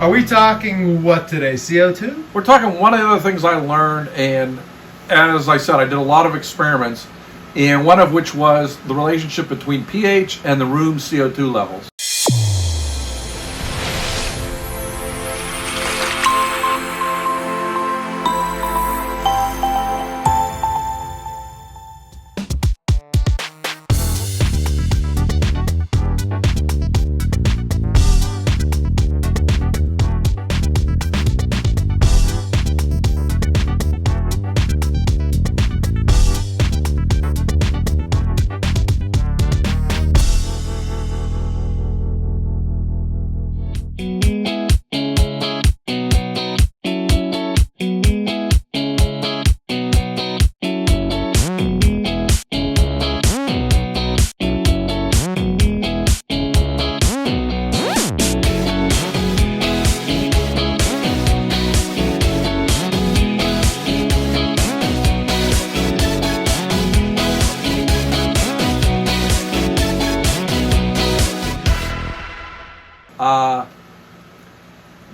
Are we talking what today? CO2? We're talking one of the other things I learned, and as I said, I did a lot of experiments, and one of which was the relationship between pH and the room's CO2 levels.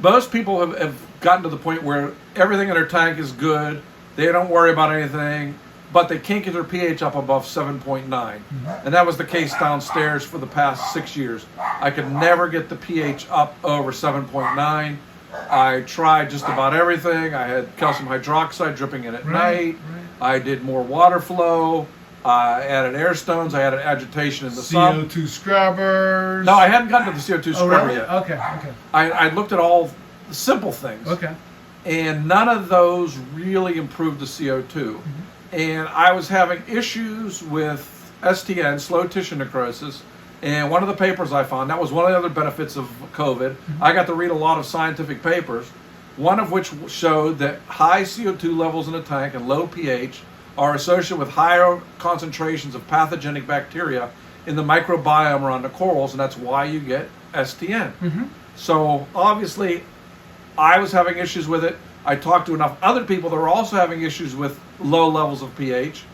Most people have gotten to the point where everything in their tank is good. They don't worry about anything, but they can't get their pH up above 7.9. And that was the case downstairs for the past 6 years. I could never get the pH up over 7.9. I tried just about everything. I had calcium hydroxide dripping in at night. I did more water flow. I added air stones. I added agitation in the sump. CO2 scrubbers. No, I hadn't gotten to the CO2 scrubber really? yet. Okay. I looked at all the simple things. Okay. And none of those really improved the CO2. And I was having issues with STN, slow tissue necrosis. And one of the papers I found, that was one of the other benefits of COVID. I got to read a lot of scientific papers, one of which showed that high CO2 levels in a tank and low pH are associated with higher concentrations of pathogenic bacteria in the microbiome around the corals, and that's why you get STN. So obviously, I was having issues with it. I talked to enough other people that were also having issues with low levels of pH.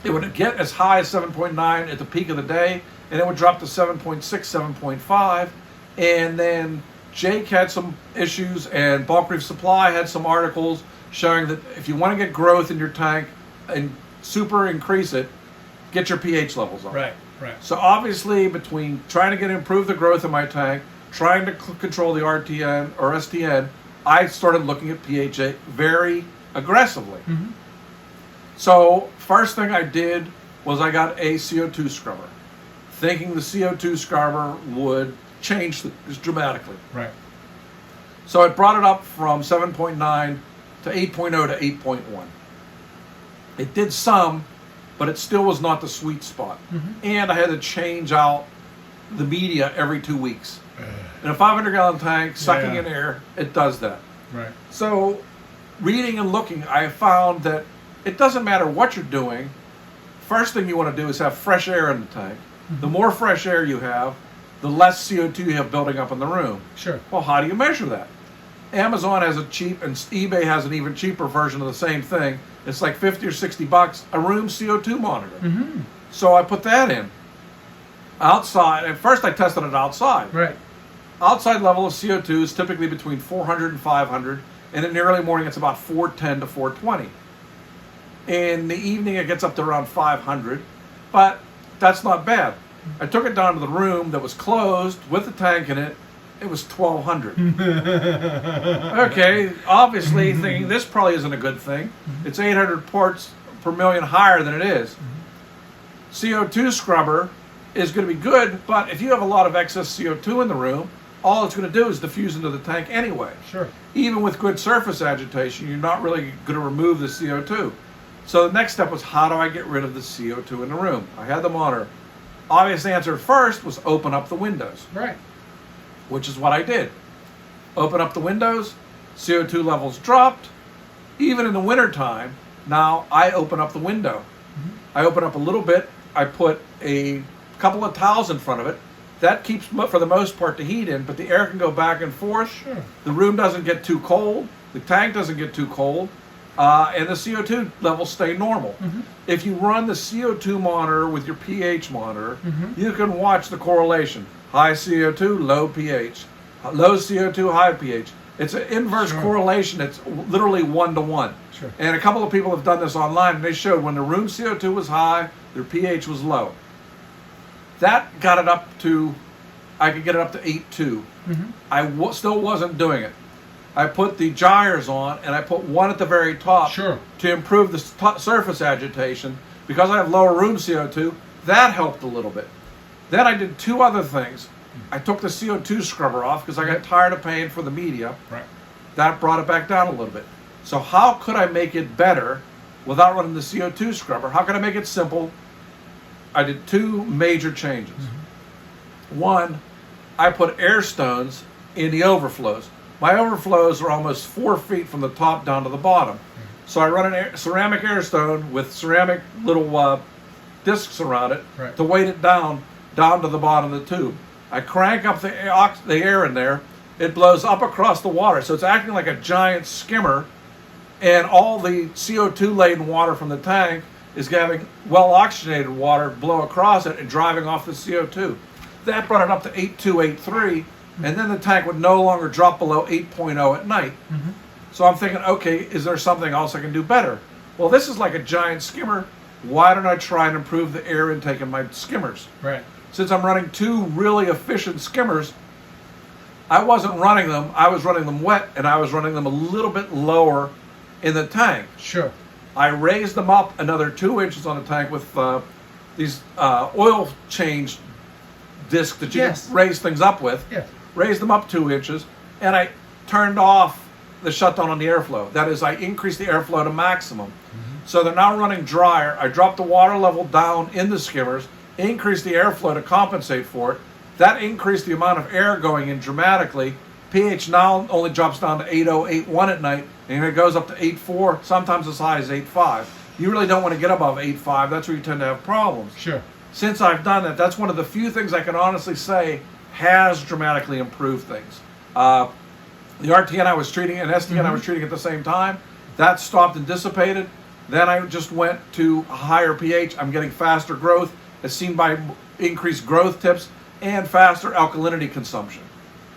It would get as high as 7.9 at the peak of the day, and it would drop to 7.6, 7.5, and then Jake had some issues, and Bulk Reef Supply had some articles showing that if you want to get growth in your tank and super increase it, get your pH levels up. Right. So obviously, between trying to improve the growth in my tank, trying to control the RTN or STN, I started looking at pH very aggressively. So first thing I did was I got a CO2 scrubber, thinking the CO2 scrubber would change this dramatically. Right. So it brought it up from 7.9 to 8.0 to 8.1. It did some, but it still was not the sweet spot. And I had to change out the media every 2 weeks. In a 500-gallon tank, sucking in air, it does that. Right. So reading and looking, I found that it doesn't matter what you're doing. First thing you want to do is have fresh air in the tank. The more fresh air you have, the less CO2 you have building up in the room. Sure. Well, how do you measure that? Amazon has a cheap, and eBay has an even cheaper version of the same thing. It's like 50 or 60 bucks, a room CO2 monitor. So I put that in. Outside, at first I tested it outside. Right. Outside level of CO2 is typically between 400 and 500, and in the early morning it's about 410 to 420. In the evening it gets up to around 500, but that's not bad. I took it down to the room that was closed with the tank in it. It was 1,200. Okay, obviously thinking this probably isn't a good thing. It's 800 parts per million higher than it is. CO2 scrubber is going to be good, but if you have a lot of excess CO2 in the room, all it's going to do is diffuse into the tank anyway. Sure. Even with good surface agitation, you're not really going to remove the CO2. So the next step was, how do I get rid of the CO2 in the room? I had the monitor. Obvious answer first was open up the windows. Right. Which is what I did. Open up the windows, CO2 levels dropped. Even in the wintertime, now I open up the window. I open up a little bit, I put a couple of towels in front of it. That keeps, for the most part, the heat in, but the air can go back and forth. Sure. The room doesn't get too cold, the tank doesn't get too cold, and the CO2 levels stay normal. If you run the CO2 monitor with your pH monitor, you can watch the correlation. High CO2, low pH. Low CO2, high pH. It's an inverse Sure. correlation. It's literally 1-to-1. Sure. And a couple of people have done this online, and they showed when the room CO2 was high, their pH was low. That got it up to, I could get it up to 8.2. I still wasn't doing it. I put the gyres on, and I put one at the very top Sure. to improve the surface agitation. Because I have lower room CO2, that helped a little bit. Then I did two other things. I took the CO2 scrubber off because I got tired of paying for the media. Right. That brought it back down a little bit. So how could I make it better without running the CO2 scrubber? How could I make it simple? I did two major changes. One, I put air stones in the overflows. My overflows are almost 4 feet from the top down to the bottom. So I run an ceramic air stone with ceramic little discs around it Right. to weight it down to the bottom of the tube. I crank up the air in there. It blows up across the water. So it's acting like a giant skimmer, and all the CO2 laden water from the tank is having well oxygenated water blow across it and driving off the CO2. That brought it up to 8.2, 8.3, and then the tank would no longer drop below 8.0 at night. So I'm thinking, okay, is there something else I can do better? Well, this is like a giant skimmer. Why don't I try and improve the air intake in my skimmers? Right. Since I'm running two really efficient skimmers, I wasn't running them. I was running them wet, and I was running them a little bit lower in the tank. Sure. I raised them up another 2 inches on the tank with these oil change discs that you Yes. can raise things up with. Yes. Raised them up 2 inches, and I turned off the shutdown on the airflow. That is, I increased the airflow to maximum. So they're now running drier. I dropped the water level down in the skimmers, increased the airflow to compensate for it. That increased the amount of air going in dramatically. pH now only drops down to 8.0, 8.1 at night, and it goes up to 8.4, sometimes as high as 8.5. You really don't want to get above 8.5. That's where you tend to have problems. Sure. Since I've done that, that's one of the few things I can honestly say has dramatically improved things. The RTN I was treating and STN I was treating at the same time, that stopped and dissipated. Then I just went to a higher pH. I'm getting faster growth, as seen by increased growth tips and faster alkalinity consumption.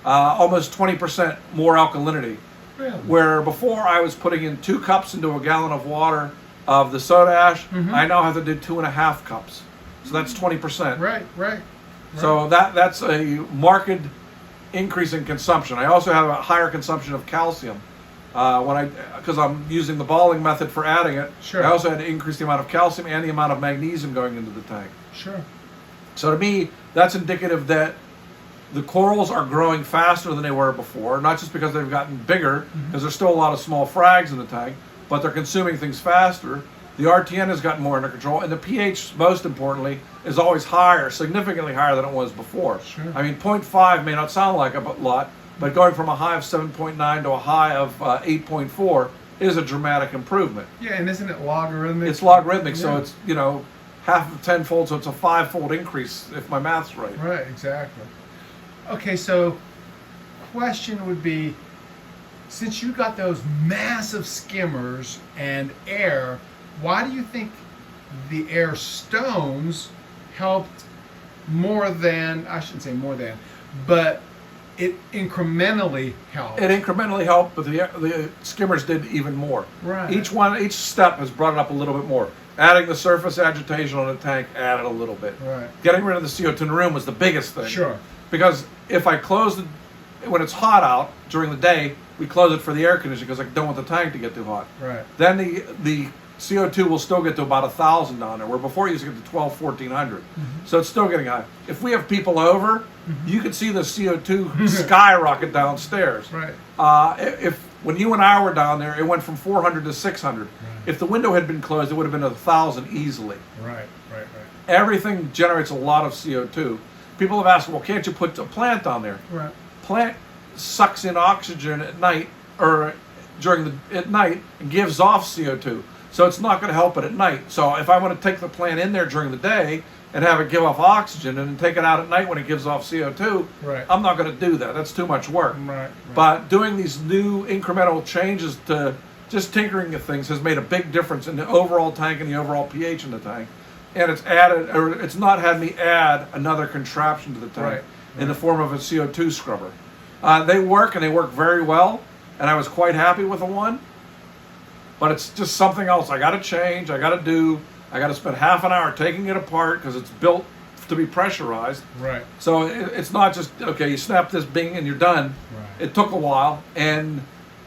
Almost 20% more alkalinity. Really? Where before I was putting in 2 cups into a gallon of water of the soda ash, I now have to do 2.5 cups. So that's 20%. Right. So that's a marked increase in consumption. I also have a higher consumption of calcium because I'm using the balling method for adding it. Sure. I also had to increase the amount of calcium and the amount of magnesium going into the tank. Sure. So to me, that's indicative that the corals are growing faster than they were before, not just because they've gotten bigger, because there's still a lot of small frags in the tank, but they're consuming things faster. The RTN has gotten more under control, and the pH, most importantly, is always higher, significantly higher than it was before. Sure. I mean, 0.5 may not sound like a lot, but going from a high of 7.9 to a high of 8.4 is a dramatic improvement. Yeah, and isn't it logarithmic? It's logarithmic, so Yeah. it's, half of tenfold, so it's a 5-fold increase if my math's right. Right, exactly. Okay, so question would be, since you got those massive skimmers and air, why do you think the air stones helped more than, I shouldn't say more than, but it incrementally helped? It incrementally helped, but the skimmers did even more. Right. Each step has brought it up a little bit more. Adding the surface agitation on the tank added a little bit. Right. Getting rid of the CO2 in the room was the biggest thing. Sure. Because if I close it, when it's hot out during the day, we close it for the air conditioning because I don't want the tank to get too hot. Right. Then the CO2 will still get to about 1,000 down there, where before it used to get to 1,100. So it's still getting high. If we have people over, you can see the CO2 skyrocket downstairs. Right. When you and I were down there, it went from 400 to 600. If the window had been closed, it would have been 1,000 easily. Right. Everything generates a lot of CO2. People have asked, well, can't you put a plant down there? Right. Plant sucks in oxygen at night or at night and gives off CO2. So it's not going to help it at night. So if I want to take the plant in there during the day and have it give off oxygen and then take it out at night when it gives off CO2, Right. I'm not going to do that. That's too much work. Right. But doing these new incremental changes to just tinkering with things has made a big difference in the overall tank and the overall pH in the tank. And it's not had me add another contraption to the tank Right. in the form of a CO2 scrubber. They work, and they work very well, and I was quite happy with the one. But it's just something else I got to change, I got to do. I got to spend half an hour taking it apart because it's built to be pressurized. Right. So it's not just, okay, you snap this bing and you're done. Right. It took a while, and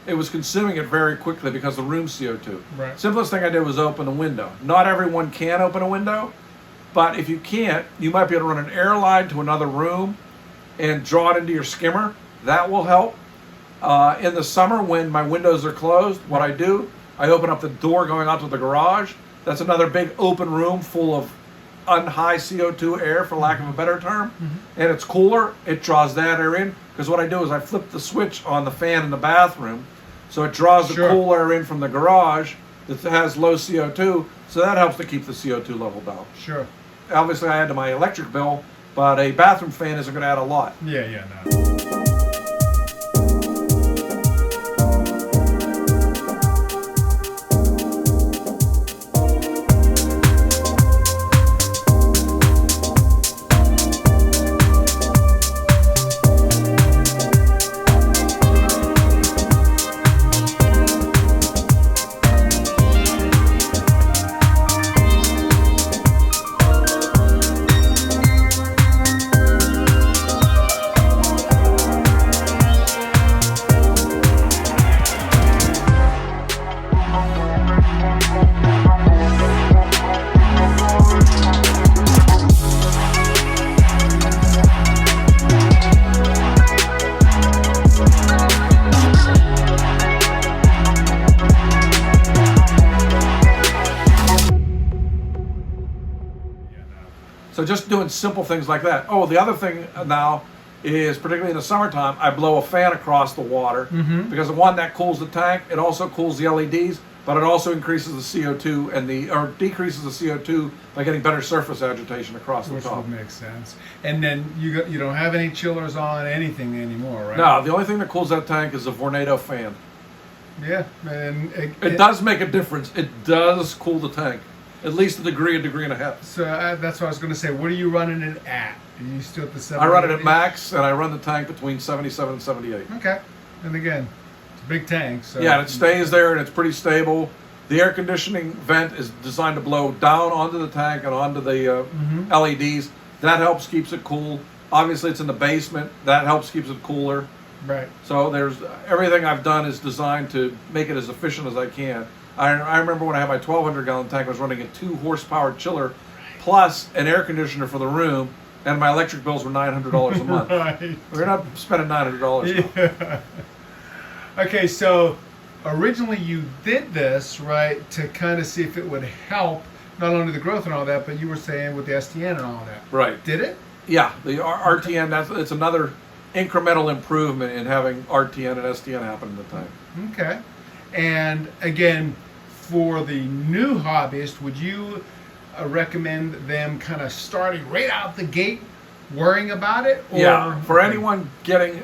it was consuming it very quickly because of the room CO2. Right. Simplest thing I did was open a window. Not everyone can open a window, but if you can't, you might be able to run an air line to another room and draw it into your skimmer. That will help. In the summer when my windows are closed, what I do, I open up the door going out to the garage. That's another big open room full of high CO2 air, for lack of a better term. And it's cooler. It draws that air in. Because what I do is I flip the switch on the fan in the bathroom, so it draws the cool air in from the garage that has low CO2, so that helps to keep the CO2 level down. Sure. Obviously, I add to my electric bill, but a bathroom fan isn't going to add a lot. Yeah, no. So just doing simple things like that. Oh, the other thing now is, particularly in the summertime, I blow a fan across the water because one, that cools the tank. It also cools the LEDs, but it also increases the CO2 or decreases the CO2 by getting better surface agitation across the top. Which would make sense. And then you don't have any chillers on anything anymore, right? No, the only thing that cools that tank is a Vornado fan. Yeah, and it does make a difference. It does cool the tank. At least a degree and a half. So that's what I was going to say. What are you running it at? Are you still at the 70? I run it at max, and I run the tank between 77 and 78. Okay. And again, it's a big tank. So yeah, and it stays there, and it's pretty stable. The air conditioning vent is designed to blow down onto the tank and onto the LEDs. That helps keeps it cool. Obviously, it's in the basement. That helps keeps it cooler. Right. So there's everything I've done is designed to make it as efficient as I can. I remember when I had my 1,200-gallon tank, I was running a 2-horsepower chiller plus an air conditioner for the room, and my electric bills were $900 a month. Right. We're not spending $900 Yeah. Okay, so originally you did this, right, to kind of see if it would help not only the growth and all that, but you were saying with the STN and all that. Right. Did it? Yeah, the RTN, it's another incremental improvement in having RTN and STN happen in the tank. Okay. And again, for the new hobbyist, would you recommend them kind of starting right out the gate worrying about it? Or? Yeah, for anyone getting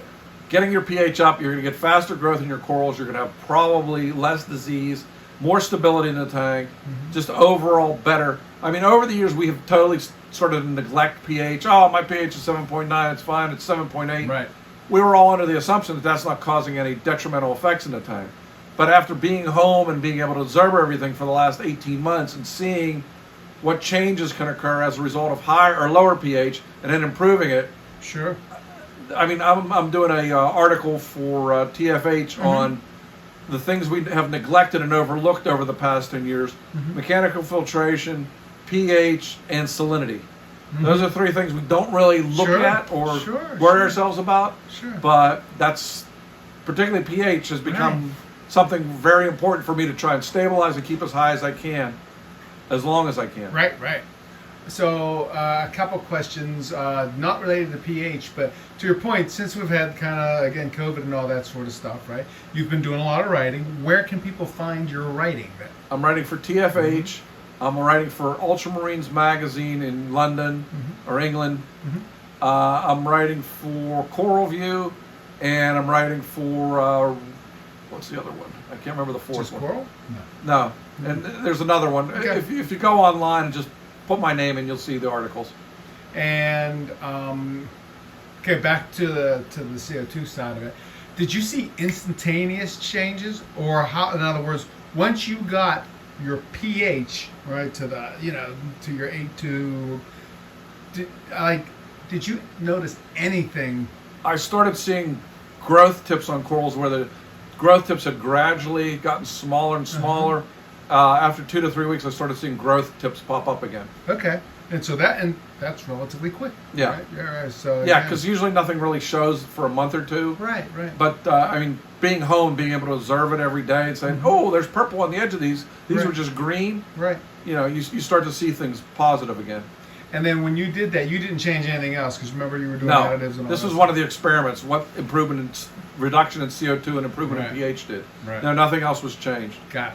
your pH up, you're going to get faster growth in your corals, you're going to have probably less disease, more stability in the tank, just overall better. I mean, over the years, we have totally started to neglect pH. Oh, my pH is 7.9, it's fine, it's 7.8. Right. We were all under the assumption that that's not causing any detrimental effects in the tank. But after being home and being able to observe everything for the last 18 months and seeing what changes can occur as a result of higher or lower pH and then improving it. Sure. I mean, I'm doing a article for TFH on the things we have neglected and overlooked over the past 10 years. Mechanical filtration, pH, and salinity. Those are 3 things we don't really look at or worry ourselves about. Sure. But that's, particularly pH, has become something very important for me to try and stabilize and keep as high as I can, as long as I can. Right. So a couple questions, not related to pH, but to your point, since we've had kind of, again, COVID and all that sort of stuff, right? You've been doing a lot of writing. Where can people find your writing then? I'm writing for TFH. I'm writing for Ultramarines magazine in London or England. I'm writing for Coral View, and I'm writing for what's the other one? I can't remember the fourth Just one. Coral? No. And there's another one. Okay. If you go online and just put my name in, you'll see the articles. And Okay, back to the CO2 side of it. Did you see instantaneous changes, or how? In other words, once you got your pH right to the to your 8.2, did you notice anything? I started seeing growth tips on corals where the growth tips had gradually gotten smaller and smaller. After 2 to 3 weeks, I started seeing growth tips pop up again. Okay, and that's relatively quick. Yeah. Right? Yeah. So Yeah, because usually nothing really shows for a month or two. Right. But I mean, being home, being able to observe it every day and saying, "Oh, there's purple on the edge of these. These Right. were just green." Right. You start to see things positive again. And then when you did that, you didn't change anything else because remember you were doing No, additives and all this that was one of the experiments. What improvement in reduction in CO2 and improvement Right. in pH did. Right. No, nothing else was changed. Got it.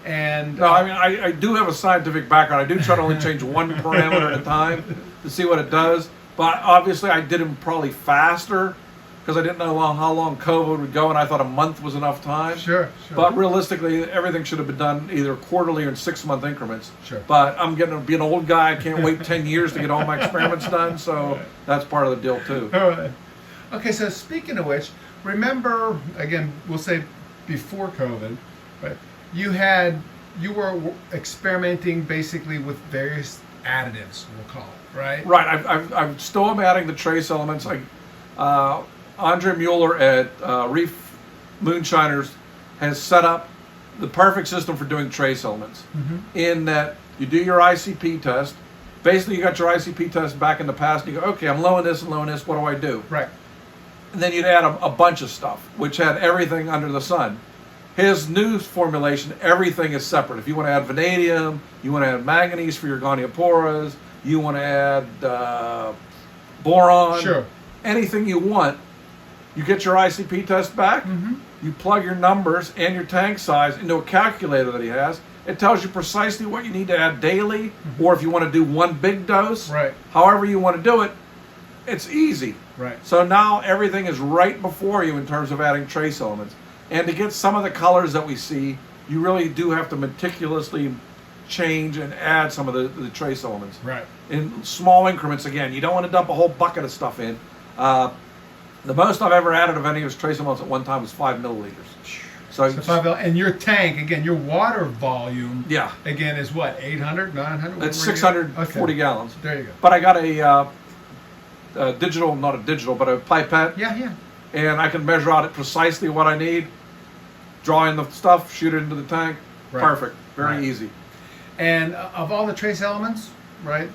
And No, I mean, I do have a scientific background. I do try to only change one parameter at a time to see what it does. But obviously, I did them probably faster because I didn't know how long COVID would go, and I thought a month was enough time. Sure. But realistically, everything should have been done either quarterly or in 6-month increments. Sure. But I'm getting to be an old guy. I can't wait 10 years to get all my experiments done. So Right. that's part of the deal, too. All right. Okay, so speaking of which, remember, again, we'll say before COVID, right? You were experimenting basically with various additives, we'll call it, right? Right. I'm still am adding the trace elements. Andre Mueller at Reef Moonshiners has set up the perfect system for doing trace elements. In that you do your ICP test. Basically, you got your ICP test back in the past, and you go, okay, I'm low in this and low in this. What do I do? Right. And then you'd add a bunch of stuff, which had everything under the sun. His new formulation, everything is separate. If you want to add vanadium, you want to add manganese for your gonioporas, you want to add boron, Sure. anything you want, you get your ICP test back, you plug your numbers and your tank size into a calculator that he has. It tells you precisely what you need to add daily, or if you want to do one big dose, Right. however you want to do it, it's easy. Right. So now everything is right before you in terms of adding trace elements. And to get some of the colors that we see, you really do have to meticulously change and add some of the trace elements. Right. In small increments, again. You don't want to dump a whole bucket of stuff in. The most I've ever added of any of his trace elements at one time was 5 milliliters. So And your tank, again, your water volume, yeah, again, is what, 800, 900? it's 640 gallons. There you go. But I got a digital, not a digital, but a pipette. Yeah. And I can measure out it precisely what I need, draw in the stuff, shoot it into the tank. Right. Perfect. Very Right. easy. And of all the trace elements, right,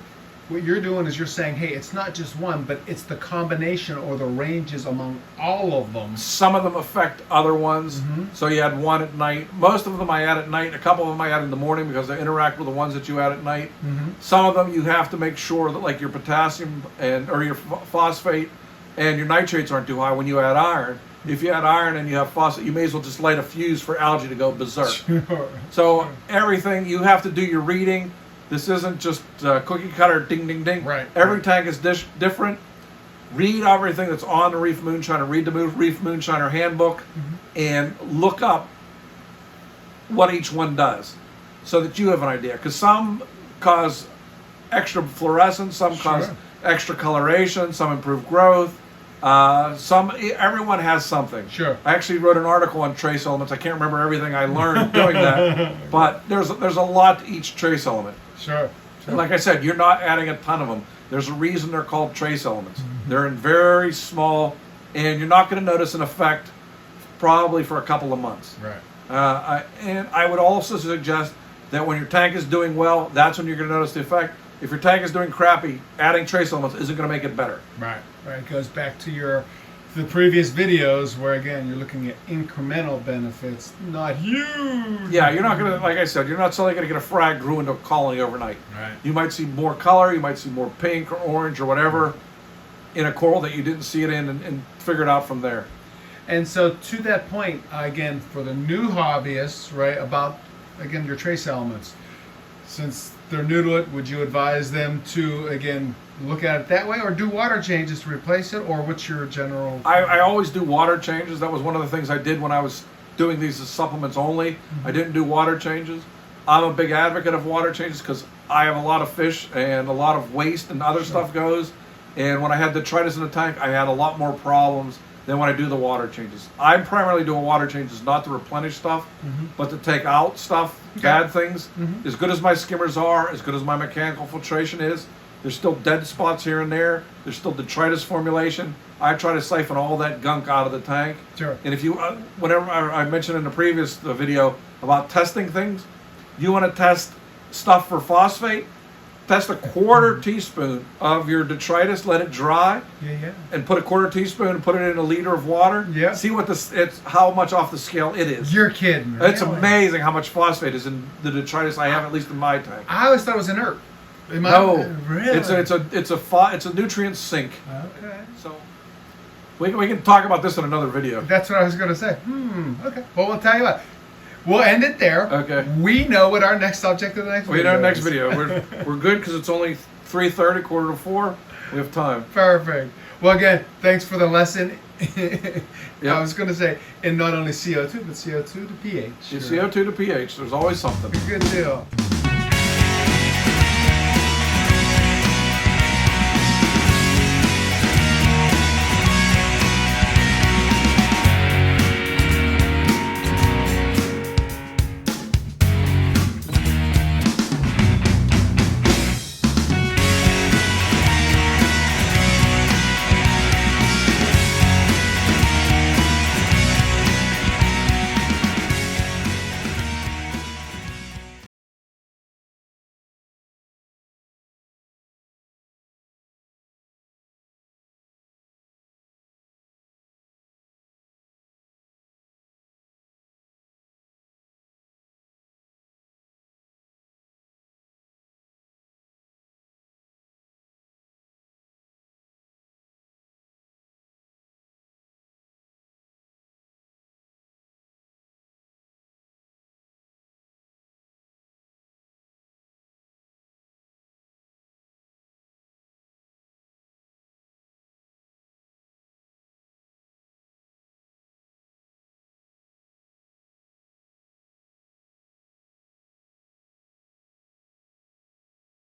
what you're doing is you're saying, hey, it's not just one, but it's the combination or the ranges among all of them. Some of them affect other ones. So you add one at night. Most of them I add at night. A couple of them I add in the morning because they interact with the ones that you add at night. Some of them you have to make sure that like your potassium or your phosphate and your nitrates aren't too high when you add iron. If you add iron and you have phosphate, you may as well just light a fuse for algae to go berserk. Sure. So everything, you have to do your reading. This isn't just cookie cutter, ding, ding, ding. Right. Every tank is different. Read everything that's on the Reef Moonshiner. Read the Reef Moonshiner handbook and look up what each one does so that you have an idea. Because some cause extra fluorescence, some cause extra coloration, some improve growth. Everyone has something. Sure. I actually wrote an article on trace elements. I can't remember everything I learned doing that, but there's a lot to each trace element. Sure. And like I said, you're not adding a ton of them. There's a reason they're called trace elements. They're in very small, and you're not going to notice an effect probably for a couple of months. Right. And I would also suggest that when your tank is doing well, that's when you're going to notice the effect. If your tank is doing crappy, adding trace elements isn't going to make it better. Right. It goes back to the previous videos where, again, you're looking at incremental benefits, not huge. Yeah, you're not going to, like I said, you're not suddenly going to get a frag grew into a colony overnight. Right. You might see more color, you might see more pink or orange or whatever in a coral that you didn't see it in and figure it out from there. And so to that point, again, for the new hobbyists, right, about, again, your trace elements, since they're new to it, would you advise them to, again, look at it that way or do water changes to replace it, or what's your general... I always do water changes. That was one of the things I did when I was doing these as supplements only. I didn't do water changes. I'm a big advocate of water changes because I have a lot of fish and a lot of waste and other stuff goes. And when I had detritus in the tank, I had a lot more problems than when I do the water changes. I'm primarily doing water changes not to replenish stuff, but to take out stuff, bad things. As good as my skimmers are, as good as my mechanical filtration is, there's still dead spots here and there. There's still detritus formulation. I try to siphon all that gunk out of the tank. Sure. And if you, whenever I mentioned in the previous video about testing things, you want to test stuff for phosphate, test a quarter teaspoon of your detritus, let it dry, and put a quarter teaspoon and put it in a liter of water. Yeah. See what it's how much off the scale it is. You're kidding. It's really? amazing how much phosphate is in the detritus I have, at least in my tank. I always thought it was inert. No, Really? it's a nutrient sink. Okay. So we can talk about this in another video. That's what I was going to say. Okay. Well, we'll tell you what. We'll end it there. Okay. We know what our next subject of the next video is. In our next video. We're good because it's only 3:30, 3:45. We have time. Perfect. Well, again, thanks for the lesson. Yep. I was going to say, in not only CO2, but CO2 to pH. CO2 to pH. There's always something. Good deal.